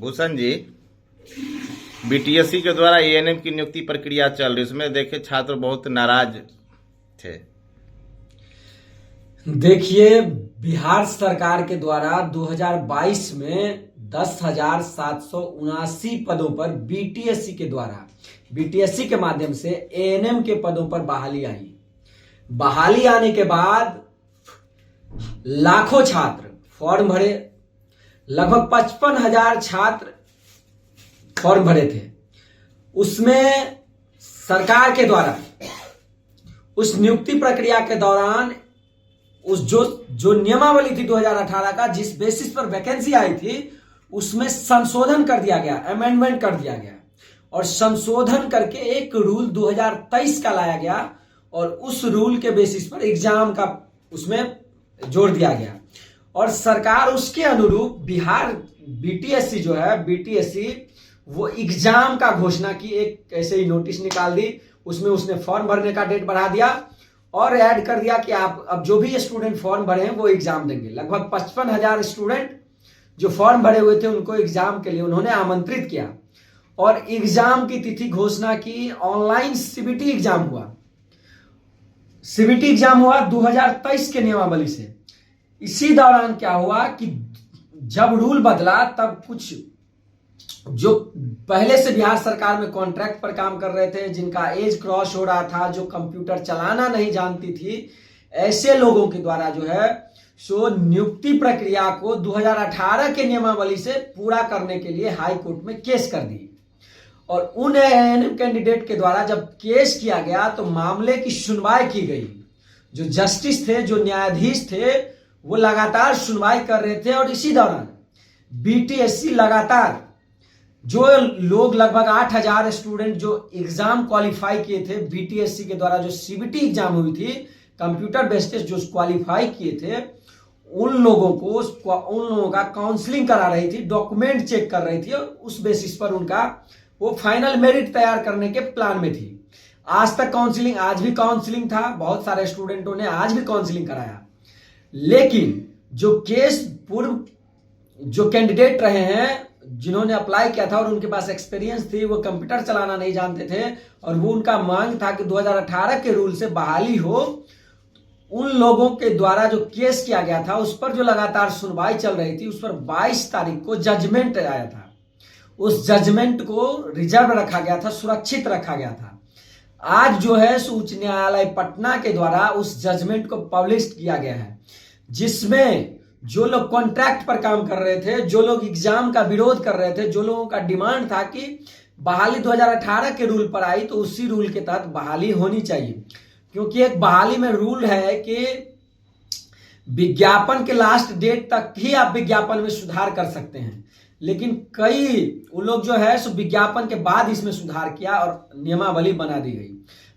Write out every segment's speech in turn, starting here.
Bhushan ji, BTSC के द्वारा ANM की नियुक्ति प्रक्रिया चल रही, उसमें देखे छात्र बहुत नाराज थे। देखिए, बिहार सरकार के द्वारा 2022 में 10,779 पदों पर बीटीएससी के द्वारा बीटीएससी के माध्यम से एएनएम के पदों पर बहाली आई। बहाली आने के बाद लाखों छात्र फॉर्म भरे, लगभग 55,000 छात्र फॉर्म भरे थे। उसमें सरकार के द्वारा उस नियुक्ति प्रक्रिया के दौरान उस जो नियमावली थी 2018 का, जिस बेसिस पर वैकेंसी आई थी, उसमें संशोधन कर दिया गया, अमेंडमेंट कर दिया गया और संशोधन करके एक रूल 2023 का लाया गया और उस रूल के बेसिस पर एग्जाम का उसमें जोड़ दिया गया और सरकार उसके अनुरूप बिहार बीटीएससी जो है, बीटीएससी वो एग्जाम का घोषणा की, एक ऐसे ही नोटिस निकाल दी। उसमें उसने फॉर्म भरने का डेट बढ़ा दिया और ऐड कर दिया कि आप अब जो भी स्टूडेंट फॉर्म भरे हैं वो एग्जाम देंगे। लगभग 55,000 स्टूडेंट जो फॉर्म भरे हुए थे उनको एग्जाम के लिए उन्होंने आमंत्रित किया और एग्जाम की तिथि घोषणा की। ऑनलाइन सीबीटी एग्जाम हुआ। सीबीटी एग्जाम हुआ 2023 के नियमावली से। इसी दौरान क्या हुआ कि जब रूल बदला तब कुछ जो पहले से बिहार सरकार में कॉन्ट्रैक्ट पर काम कर रहे थे, जिनका एज क्रॉस हो रहा था, जो कंप्यूटर चलाना नहीं जानती थी, ऐसे लोगों के द्वारा जो है सो नियुक्ति प्रक्रिया को 2018 के नियमावली से पूरा करने के लिए हाई कोर्ट में केस कर दी और उन एएनएम कैंडिडेट के द्वारा जब केस किया गया तो मामले की सुनवाई की गई। जो जस्टिस थे, जो न्यायाधीश थे, वो लगातार सुनवाई कर रहे थे और इसी दौरान बीटीएससी लगातार जो लोग लगभग 8,000 स्टूडेंट जो एग्जाम क्वालिफाई किए थे बीटीएससी के द्वारा, जो सीबीटी एग्जाम हुई थी कंप्यूटर बेस्ड टेस्ट, जो क्वालिफाई किए थे, उन लोगों का काउंसलिंग करा रही थी, डॉक्यूमेंट चेक कर रही थी और उस बेसिस पर उनका वो फाइनल मेरिट तैयार करने के प्लान में थी। आज तक काउंसलिंग, आज भी काउंसलिंग था, बहुत सारे स्टूडेंटों ने आज भी काउंसलिंग कराया। लेकिन जो केस पूर्व जो कैंडिडेट रहे हैं, जिन्होंने अप्लाई किया था और उनके पास एक्सपीरियंस थी, वो कंप्यूटर चलाना नहीं जानते थे और वो उनका मांग था कि 2018 के रूल से बहाली हो, उन लोगों के द्वारा जो केस किया गया था उस पर जो लगातार सुनवाई चल रही थी, उस पर 22 तारीख को जजमेंट आया था। उस जजमेंट को रिजर्व रखा गया था, सुरक्षित रखा गया था। आज जो है उच्च न्यायालय पटना के द्वारा उस जजमेंट को पब्लिश किया गया है, जिसमें जो लोग कॉन्ट्रैक्ट पर काम कर रहे थे, जो लोग एग्जाम का विरोध कर रहे थे, जो लोगों का डिमांड था कि बहाली 2018 के रूल पर आई तो उसी रूल के तहत बहाली होनी चाहिए, क्योंकि एक बहाली में रूल है कि विज्ञापन के लास्ट डेट तक ही आप विज्ञापन में सुधार कर सकते हैं। लेकिन कई उन लोग जो है सो विज्ञापन के बाद इसमें सुधार किया और नियमावली बना दी गई।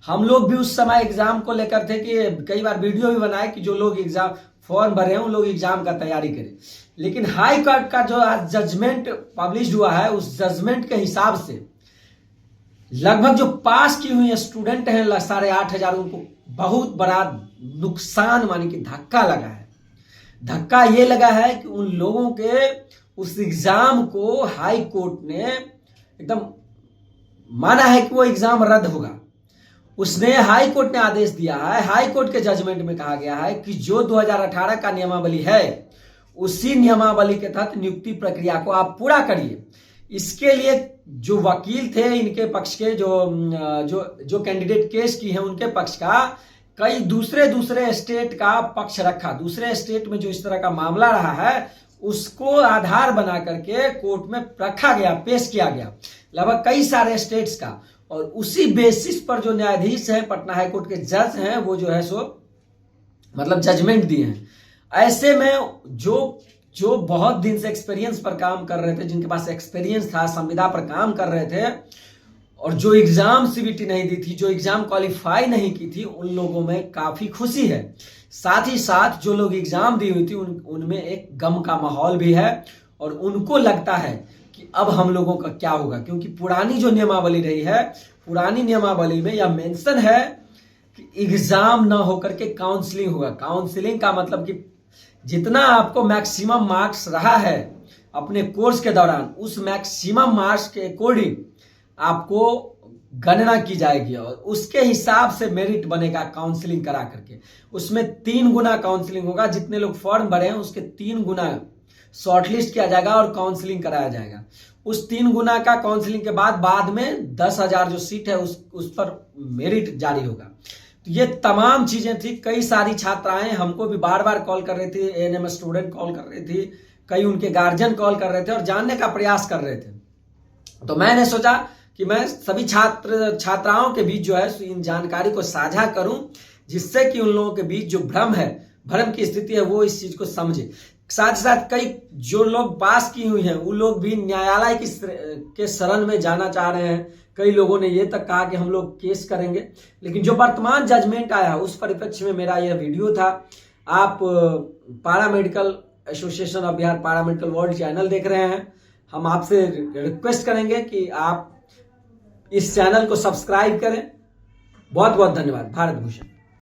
हम लोग भी उस समय एग्जाम को लेकर थे कि कई बार वीडियो भी बनाए कि जो लोग एग्जाम फॉर्म भरे हैं उन लोग एग्जाम का तैयारी करें। लेकिन हाई कोर्ट का जो आज जजमेंट पब्लिश हुआ है, उस जजमेंट के हिसाब से लगभग जो पास की हुई स्टूडेंट हैं 8,500, उनको बहुत बड़ा नुकसान माने कि धक्का लगा है। धक्का ये लगा है कि उन लोगों के उस एग्जाम को हाई कोर्ट ने एकदम माना है कि वो एग्जाम रद्द होगा। उसने हाई कोर्ट ने आदेश दिया है, हाई कोर्ट के जजमेंट में कहा गया है कि जो 2018 का नियमावली है उसी नियमावली के तहत नियुक्ति प्रक्रिया को आप पूरा करिए। इसके लिए जो वकील थे इनके पक्ष के, जो कैंडिडेट केस की है उनके पक्ष का, कई दूसरे स्टेट का पक्ष रखा। दूसरे स्टेट में जो इस तरह का मामला रहा है उसको आधार बना करके कोर्ट में रखा गया, पेश किया गया, लगभग कई सारे स्टेट्स का। और उसी बेसिस पर जो न्यायाधीश हैं, पटना हाई कोर्ट के जज हैं, वो जो है सो मतलब जजमेंट दिए हैं। ऐसे में जो बहुत दिन से एक्सपीरियंस पर काम कर रहे थे, जिनके पास एक्सपीरियंस था, संविदा पर काम कर रहे थे और जो एग्जाम सीबीटी नहीं दी थी, जो एग्जाम क्वालिफाई नहीं की थी, उन लोगों में काफी खुशी है। साथ ही साथ जो लोग एग्जाम दी हुई थी उनमें एक गम का माहौल भी है और उनको लगता है कि अब हम लोगों का क्या होगा, क्योंकि पुरानी जो नियमावली रही है, पुरानी नियमावली में यह मेंशन है कि एग्जाम ना होकर के काउंसलिंग होगा। काउंसलिंग का मतलब कि जितना आपको मैक्सिमम मार्क्स रहा है अपने कोर्स के दौरान उस मैक्सिमम मार्क्स के अकॉर्डिंग आपको गणना की जाएगी और उसके हिसाब से मेरिट बनेगा काउंसलिंग करा करके। उसमें 3 गुना काउंसलिंग होगा, जितने लोग फॉर्म भरे हैं उसके 3 गुना शॉर्टलिस्ट किया जाएगा और काउंसलिंग कराया जाएगा। उस 3 गुना का काउंसलिंग के बाद में 10,000 जो सीट है उस पर मेरिट जारी होगा। तो ये तमाम चीजें थी। कई सारी छात्राएं हमको भी बार बार कॉल कर रही थी, एएनएम स्टूडेंट कॉल कर रही थी, कई उनके गार्जियन कॉल कर रहे थे और जानने का प्रयास कर रहे थे। तो मैंने सोचा कि मैं सभी छात्राओं के बीच जो है इन जानकारी को साझा करूं, जिससे कि उन लोगों के बीच जो भ्रम की स्थिति है वो इस चीज को समझे। साथ ही साथ कई जो लोग पास की हुई हैं वो लोग भी न्यायालय के शरण में जाना चाह रहे हैं। कई लोगों ने ये तक कहा कि हम लोग केस करेंगे, लेकिन जो वर्तमान जजमेंट आया उस परिप्रेक्ष्य में मेरा यह वीडियो था। आप paramedical association of Bihar paramedical world channel देख रहे हैं। हम आपसे रिक्वेस्ट करेंगे कि आप इस चैनल को सब्सक्राइब करें। बहुत बहुत धन्यवाद। भारत भूषण।